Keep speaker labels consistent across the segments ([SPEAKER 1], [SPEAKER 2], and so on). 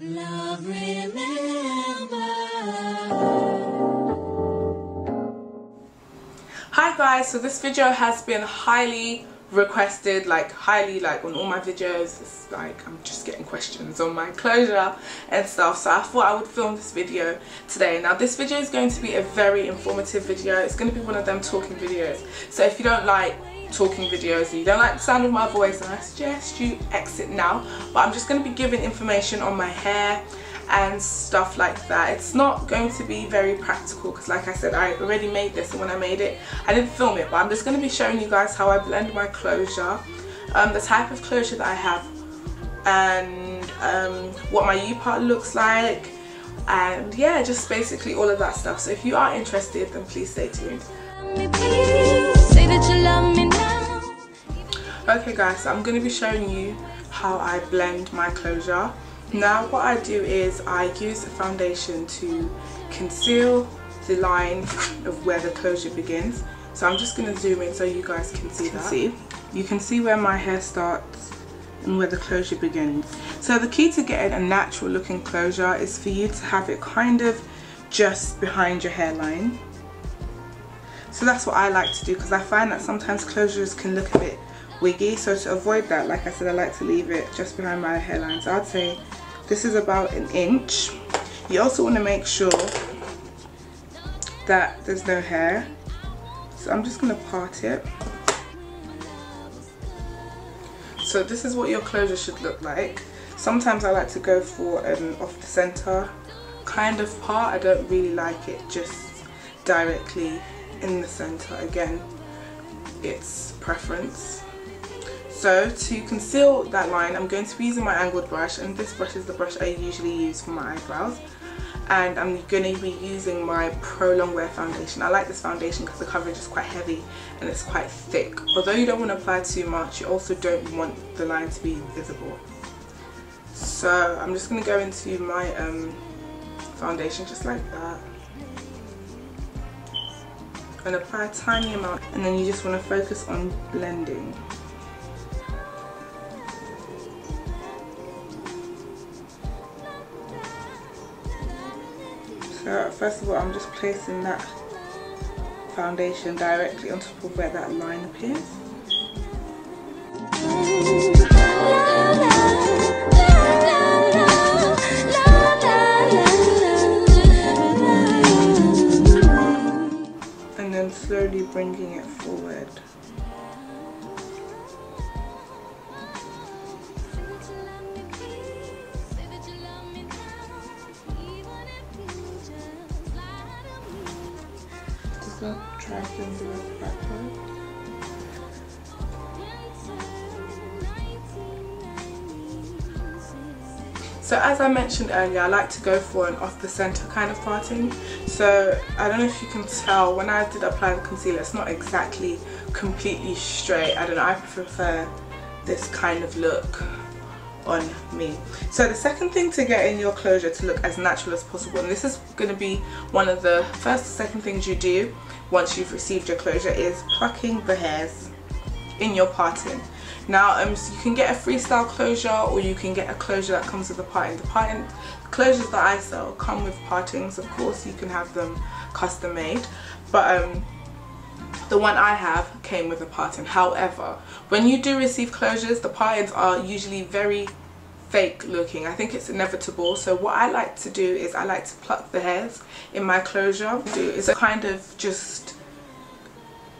[SPEAKER 1] Love, remember.
[SPEAKER 2] Hi guys, so this video has been highly requested, highly on all my videos. It's like I'm just getting questions on my closure and stuff, so I thought I would film this video today. Now this video is going to be a very informative video. It's going to be one of them talking videos, so if you don't like talking videos and you don't like the sound of my voice, then I suggest you exit now. But I'm just going to be giving information on my hair and stuff like that. It's not going to be very practical because, like I said, I already made this, and when I made it I didn't film it, but I'm just going to be showing you guys how I blend my closure, the type of closure that I have, and what my U-part looks like, and yeah, just basically all of that stuff. So if you are interested, then please stay tuned. Okay guys, so I'm going to be showing you how I blend my closure. Now what I do is I use the foundation to conceal the line of where the closure begins. So I'm just going to zoom in so you guys can see that. You can see where my hair starts and where the closure begins. So the key to getting a natural looking closure is for you to have it kind of just behind your hairline. So that's what I like to do, because I find that sometimes closures can look a bit wiggy. So to avoid that, like I said, I like to leave it just behind my hairline. So I'd say this is about an inch. You also want to make sure that there's no hair. So I'm just going to part it. So this is what your closure should look like. Sometimes I like to go for an off the center kind of part. I don't really like it just directly in the center. Again, it's preference. So to conceal that line, I'm going to be using my angled brush, and this brush is the brush I usually use for my eyebrows. And I'm going to be using my Pro Longwear foundation. I like this foundation because the coverage is quite heavy and it's quite thick. Although you don't want to apply too much, you also don't want the line to be visible. So I'm just going to go into my foundation just like that, and apply a tiny amount, and then you just want to focus on blending. So first of all, I'm just placing that foundation directly on top of where that line appears. And then slowly bringing it forward. Try to do it backward. So as I mentioned earlier, I like to go for an off the center kind of parting. So I don't know if you can tell, when I did apply the concealer, it's not exactly completely straight. I don't know, I prefer this kind of look on me. So the second thing to get in your closure to look as natural as possible, and this is going to be one of the first or second things you do once you've received your closure, is plucking the hairs in your parting. Now so you can get a freestyle closure, or you can get a closure that comes with a parting. The closures that I sell come with partings. Of course you can have them custom made, but the one I have came with a parting. However, when you do receive closures, the partings are usually very fake looking. I think it's inevitable. So what I like to do is I like to pluck the hairs in my closure. Is kind of just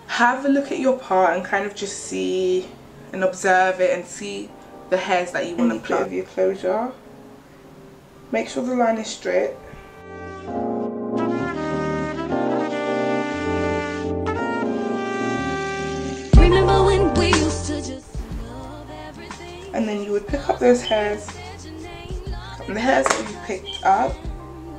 [SPEAKER 2] have a look at your part and kind of just see and observe it and see the hairs that you want to pluck. Your closure, make sure the line is straight.
[SPEAKER 1] Remember when we used to just love everything?
[SPEAKER 2] And then you would pick up those hairs, and the hairs that you picked up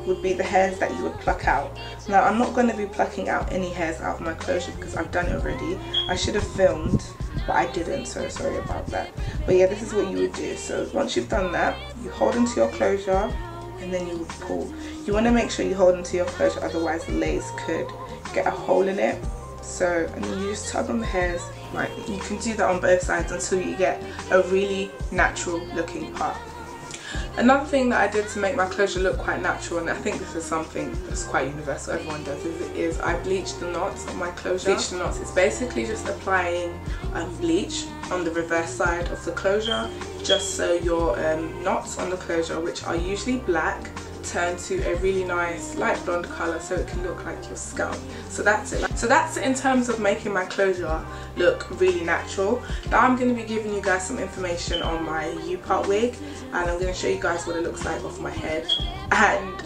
[SPEAKER 2] would be the hairs that you would pluck out. Now I'm not going to be plucking out any hairs out of my closure because I've done it already. I should have filmed, but I didn't, so sorry about that. But yeah, this is what you would do. So once you've done that, you hold into your closure and then you would pull. You want to make sure you hold into your closure, otherwise the lace could get a hole in it. So, and then you just tug on the hairs. Like, you can do that on both sides until you get a really natural looking part. Another thing that I did to make my closure look quite natural, and I think this is something that's quite universal, everyone does, is I bleached the knots on my closure. Bleach the knots, it's basically just applying bleach on the reverse side of the closure, just so your knots on the closure, which are usually black, turn to a really nice light blonde colour, so it can look like your scalp. So that's it. So that's it in terms of making my closure look really natural. Now I'm going to be giving you guys some information on my U-part wig, and I'm going to show you guys what it looks like off my head, and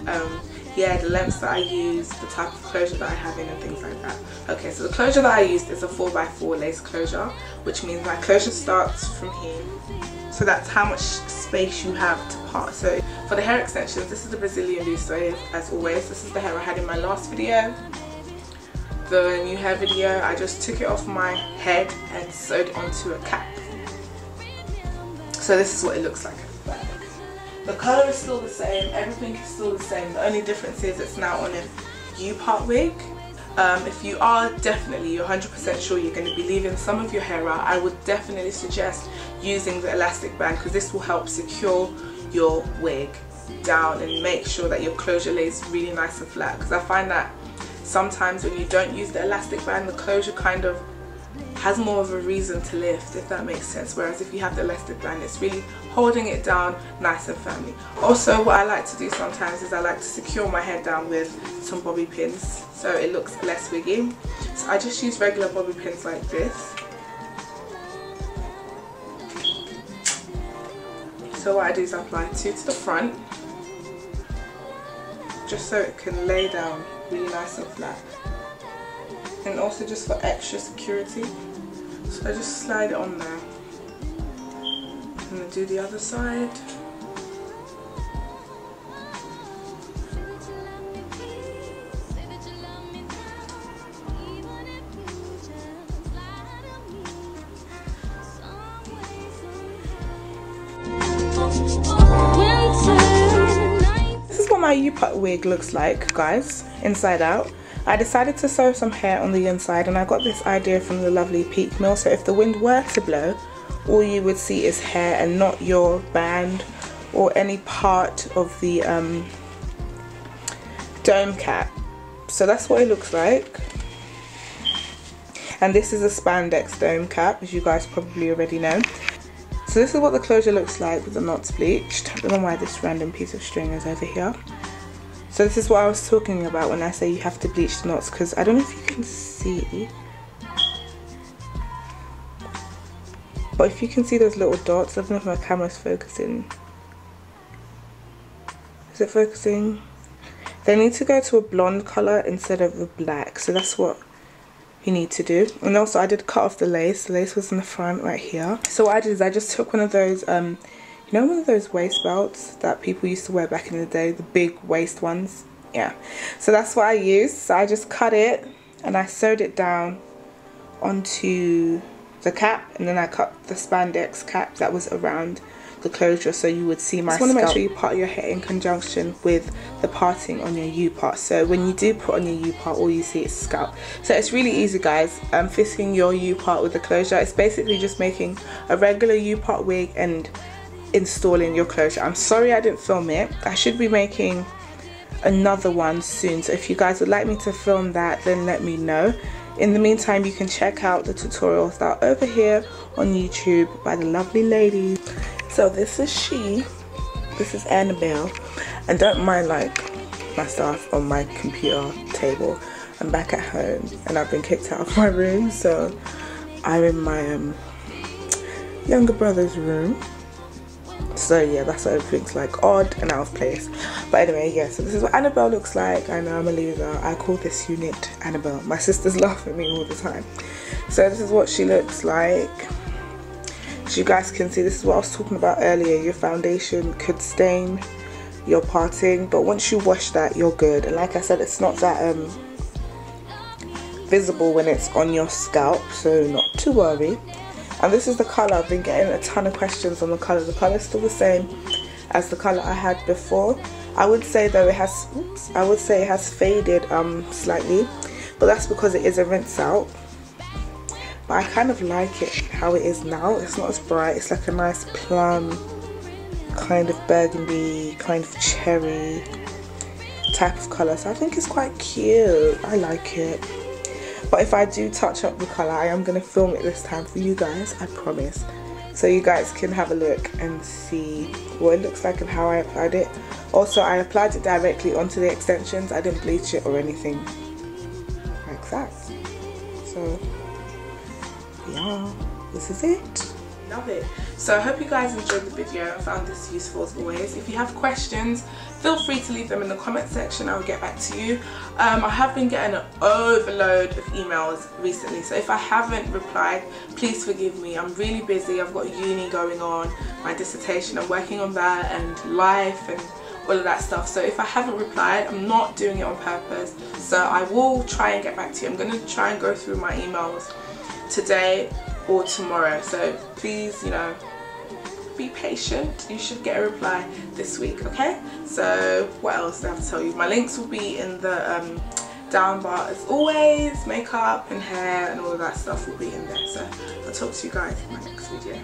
[SPEAKER 2] yeah, the lengths that I use, the type of closure that I have in, and things like that. Okay, so the closure that I used is a 4x4 lace closure, which means my closure starts from here. So that's how much space you have to part. So for the hair extensions, this is the Brazilian loose wave, as always. This is the hair I had in my last video. The new hair video, I just took it off my head and sewed it onto a cap. So this is what it looks like at the back. The colour is still the same, everything is still the same. The only difference is it's now on a U-part wig. If you are definitely, you're 100% sure you're going to be leaving some of your hair out, I would definitely suggest using the elastic band, because this will help secure your wig down and make sure that your closure lays really nice and flat. Because I find that sometimes when you don't use the elastic band, the closure kind of has more of a reason to lift, if that makes sense, whereas if you have the elastic band, it's really holding it down nice and firmly. Also, what I like to do sometimes is I like to secure my head down with some bobby pins so it looks less wiggy. So I just use regular bobby pins like this. So what I do is I apply 2 to the front, just so it can lay down really nice and flat, and also just for extra security. So I just slide it on there, and then do the other side. This is what my U-part wig looks like, guys, inside out. I decided to sew some hair on the inside, and I got this idea from the lovely Peak Mill. So if the wind were to blow, all you would see is hair and not your band or any part of the dome cap. So that's what it looks like. And this is a spandex dome cap, as you guys probably already know. So this is what the closure looks like with the knots bleached. I don't know why this random piece of string is over here. So this is what I was talking about when I say you have to bleach the knots, because I don't know if you can see, but if you can see those little dots, I don't know if my camera's focusing. Is it focusing? They need to go to a blonde colour instead of a black, so that's what you need to do. And also I did cut off the lace. The lace was in the front right here. So what I did is I just took one of those you know, one of those waist belts that people used to wear back in the day, the big waist ones? Yeah. So that's what I used. So I just cut it and I sewed it down onto the cap, and then I cut the spandex cap that was around the closure so you would see my scalp. You want to make sure you part your hair in conjunction with the parting on your U-part. So when you do put on your U-part, all you see is scalp. So it's really easy, guys. Fitting your U-part with the closure, it's basically just making a regular U-part wig and installing your closure. I'm sorry I didn't film it. I should be making another one soon, so if you guys would like me to film that, then let me know. In the meantime, you can check out the tutorials that are over here on YouTube by the lovely ladies. So this is Annabelle, and don't mind like my stuff on my computer table. I'm back at home and I've been kicked out of my room, so I'm in my younger brother's room. So yeah, that's why everything's like odd and out of place. But anyway, yeah, so this is what Annabelle looks like. I know I'm a loser. I call this unit Annabelle. My sisters laugh at me all the time. So this is what she looks like. As you guys can see, this is what I was talking about earlier. Your foundation could stain your parting, but once you wash that, you're good. And like I said, it's not that visible when it's on your scalp, so not to worry. And this is the colour. I've been getting a ton of questions on the colour. The colour is still the same as the colour I had before. I would say though it has, I would say it has faded slightly, but that's because it is a rinse out. But I kind of like it how it is now. It's not as bright. It's like a nice plum kind of burgundy, kind of cherry type of colour. So I think it's quite cute. I like it. But if I do touch up the colour, I am going to film it this time for you guys, I promise. So you guys can have a look and see what it looks like and how I applied it. Also, I applied it directly onto the extensions. I didn't bleach it or anything like that. So yeah, this is it. Love it. So I hope you guys enjoyed the video and found this useful as always. If you have questions, feel free to leave them in the comment section. I will get back to you. I have been getting an overload of emails recently, so if I haven't replied, please forgive me. I'm really busy. I've got uni going on, my dissertation, I'm working on that, and life and all of that stuff. So if I haven't replied, I'm not doing it on purpose. So I will try and get back to you. I'm going to try and go through my emails today or tomorrow. So please, you know, be patient. You should get a reply this week, okay? So what else do I have to tell you? My links will be in the down bar as always. Makeup and hair and all of that stuff will be in there. So I'll talk to you guys in my next video.